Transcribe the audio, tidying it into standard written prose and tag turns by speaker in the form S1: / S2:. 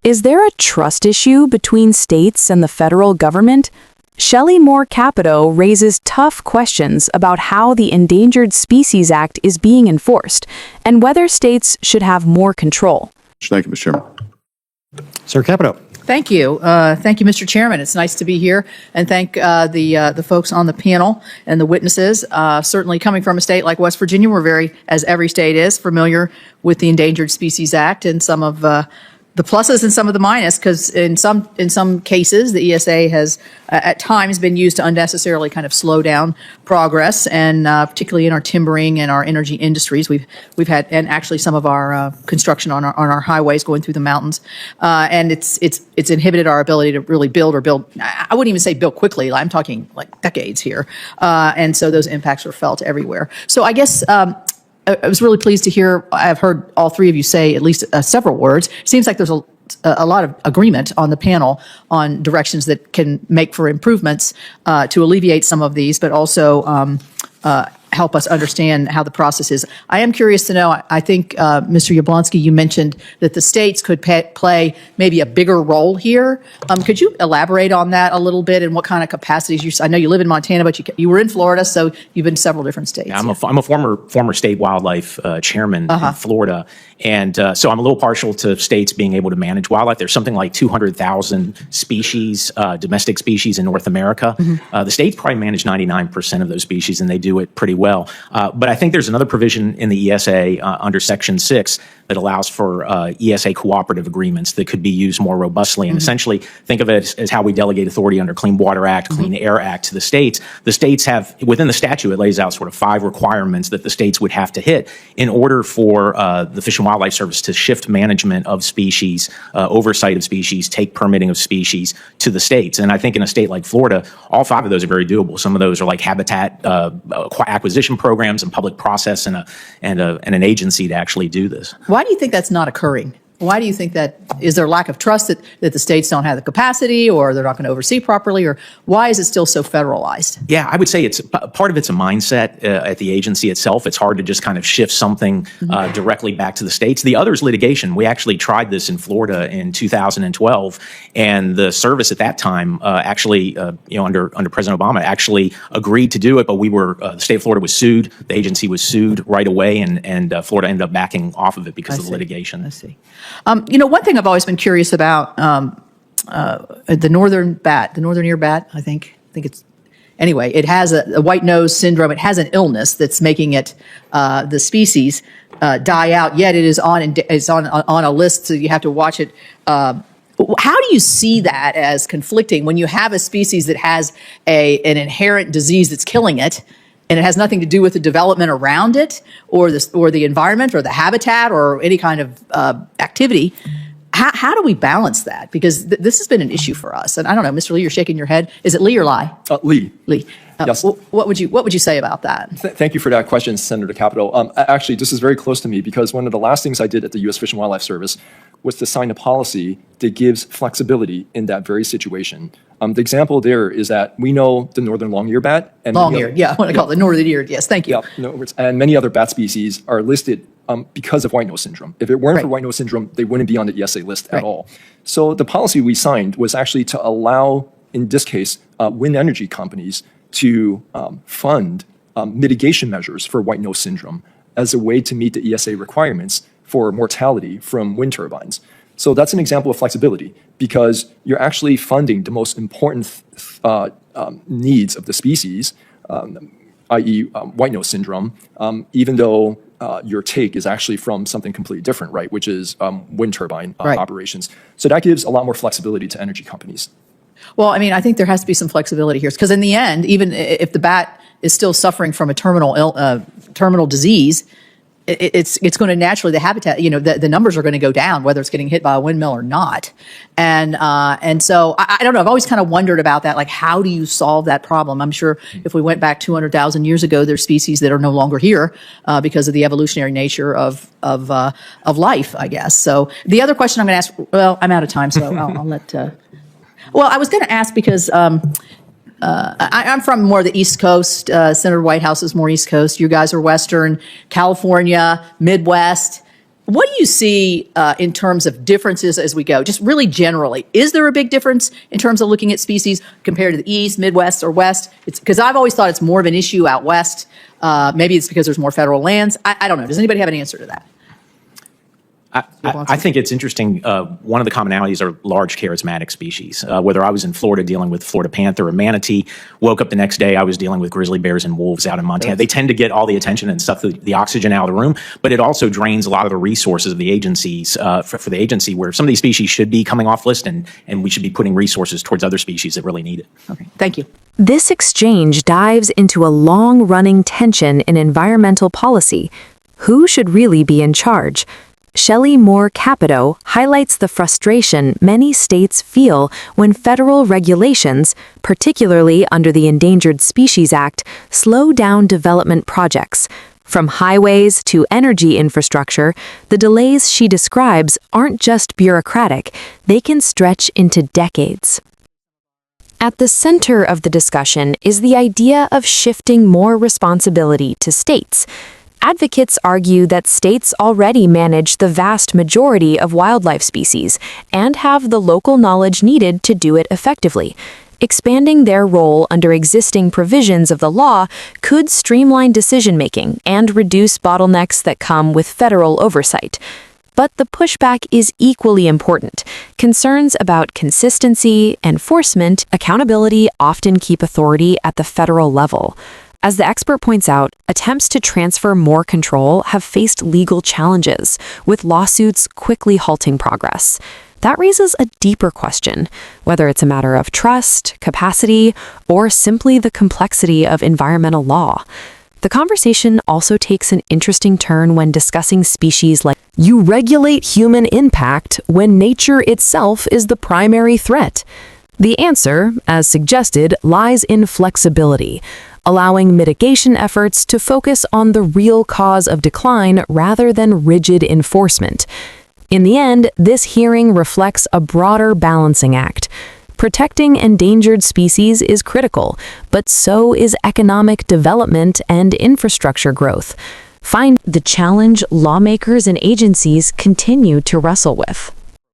S1: Is there a trust issue between states and the federal government? Shelley Moore Capito raises tough questions about how the Endangered Species Act is being enforced and whether states should have more control.
S2: Thank you, Mr. Chairman.
S3: Sir Capito.
S4: Thank you. Thank you, Mr. Chairman. It's nice to be here, and thank the folks on the panel and the witnesses. Certainly coming from a state like West Virginia, we're very, as every state is, familiar with the Endangered Species Act and some of the pluses and some of the minus, because in some cases, the ESA has at times been used to unnecessarily kind of slow down progress, and particularly in our timbering and our energy industries, we've had, and actually some of our construction on our highways going through the mountains, and it's inhibited our ability to really build. I wouldn't even say build quickly. I'm talking like decades here, and so those impacts are felt everywhere. So I guess. I was really pleased to hear, I've heard all three of you say at least several words. Seems like there's a lot of agreement on the panel on directions that can make for improvements to alleviate some of these, but also help us understand how the process is. I am curious to know, I think, Mr. Yablonsky, you mentioned that the states could play maybe a bigger role here. Could you elaborate on that a little bit and what kind of capacities I know you live in Montana, but you were in Florida, so you've been to several different states.
S3: Yeah, I'm a former state wildlife chairman in Florida, and so I'm a little partial to states being able to manage wildlife. There's something like 200,000 species, domestic species in North America. The states probably manage 99% of those species, and they do it pretty well. But I think there's another provision in the ESA under Section 6 that allows for ESA cooperative agreements that could be used more robustly. And essentially, think of it as how we delegate authority under Clean Water Act, Clean Air Act to the states. The states have, within the statute, it lays out sort of 5 requirements that the states would have to hit in order for the Fish and Wildlife Service to shift management of species, oversight of species, take permitting of species to the states. And I think in a state like Florida, all 5 of those are very doable. Some of those are like habitat acquisition programs and public process and an agency to actually do this.
S4: Why do you think that's not occurring? Why do you think that? Is there lack of trust that the states don't have the capacity, or they're not going to oversee properly, or why is it still so federalized?
S3: Yeah, I would say it's part of it's a mindset at the agency itself. It's hard to just kind of shift something directly back to the states. The other is litigation. We actually tried this in Florida in 2012, and the service at that time actually, under President Obama, actually agreed to do it. But the state of Florida was sued. The agency was sued right away, and Florida ended up backing off of it because of the litigation.
S4: I see. One thing I've always been curious about, the northern ear bat, I think it's, anyway, it has a white nose syndrome. It has an illness that's making it, the species, die out, yet it is on a list, so you have to watch it. How do you see that as conflicting when you have a species that has an inherent disease that's killing it, and it has nothing to do with the development around it, or the environment, or the habitat, or any kind of activity? How do we balance that? Because this has been an issue for us. And I don't know, Mr. Lee, you're shaking your head. Is it Lee or Lai?
S2: Lee.
S4: Lee.
S2: Yes.
S4: What would you say about that?
S2: Thank you for that question, Senator Capito. Actually, this is very close to me, because one of the last things I did at the U.S. Fish and Wildlife Service was to sign a policy that gives flexibility in that very situation. The example there is that we know the northern long-eared bat. And
S4: long-eared, yeah, I want to call it the northern-eared, yes, thank you.
S2: Yeah, and many other bat species are listed because of white nose syndrome. If it weren't for white nose syndrome, they wouldn't be on the ESA list at all. So the policy we signed was actually to allow, in this case, wind energy companies to fund mitigation measures for white nose syndrome as a way to meet the ESA requirements for mortality from wind turbines. So that's an example of flexibility, because you're actually funding the most important needs of the species, i.e. White nose syndrome, even though your take is actually from something completely different, right, which is wind turbine operations. So that gives a lot more flexibility to energy companies.
S4: Well, I mean, I think there has to be some flexibility here, because in the end, even if the bat is still suffering from a terminal disease, it's going to naturally, the habitat, the numbers are going to go down, whether it's getting hit by a windmill or not. And so I don't know, I've always kind of wondered about that, like, how do you solve that problem? I'm sure if we went back 200,000 years ago, there's species that are no longer here because of the evolutionary nature of life, I guess. So the other question I'm going to ask, well, I'm out of time, so I'll let, well, I was going to ask because I'm from more the East Coast. Senator Whitehouse is more East Coast. You guys are Western, California, Midwest. What do you see in terms of differences as we go? Just really generally, is there a big difference in terms of looking at species compared to the East, Midwest, or West? It's because I've always thought it's more of an issue out West. Maybe it's because there's more federal lands. I don't know. Does anybody have an answer to that?
S3: I think it's interesting. One of the commonalities are large charismatic species. Whether I was in Florida dealing with Florida panther or manatee, woke up the next day, I was dealing with grizzly bears and wolves out in Montana. They tend to get all the attention and stuff, the oxygen out of the room, but it also drains a lot of the resources of the agencies, for the agency, where some of these species should be coming off list, and we should be putting resources towards other species that really need it.
S4: Okay, thank you.
S1: This exchange dives into a long-running tension in environmental policy. Who should really be in charge? Shelley Moore Capito highlights the frustration many states feel when federal regulations, particularly under the Endangered Species Act, slow down development projects. From highways to energy infrastructure, the delays she describes aren't just bureaucratic, they can stretch into decades. At the center of the discussion is the idea of shifting more responsibility to states. Advocates argue that states already manage the vast majority of wildlife species and have the local knowledge needed to do it effectively. Expanding their role under existing provisions of the law could streamline decision-making and reduce bottlenecks that come with federal oversight. But the pushback is equally important. Concerns about consistency, enforcement, accountability often keep authority at the federal level. As the expert points out, attempts to transfer more control have faced legal challenges, with lawsuits quickly halting progress. That raises a deeper question, whether it's a matter of trust, capacity, or simply the complexity of environmental law. The conversation also takes an interesting turn when discussing species like, you regulate human impact when nature itself is the primary threat. The answer, as suggested, lies in flexibility, allowing mitigation efforts to focus on the real cause of decline rather than rigid enforcement. In the end, this hearing reflects a broader balancing act. Protecting endangered species is critical, but so is economic development and infrastructure growth. Find the challenge lawmakers and agencies continue to wrestle with.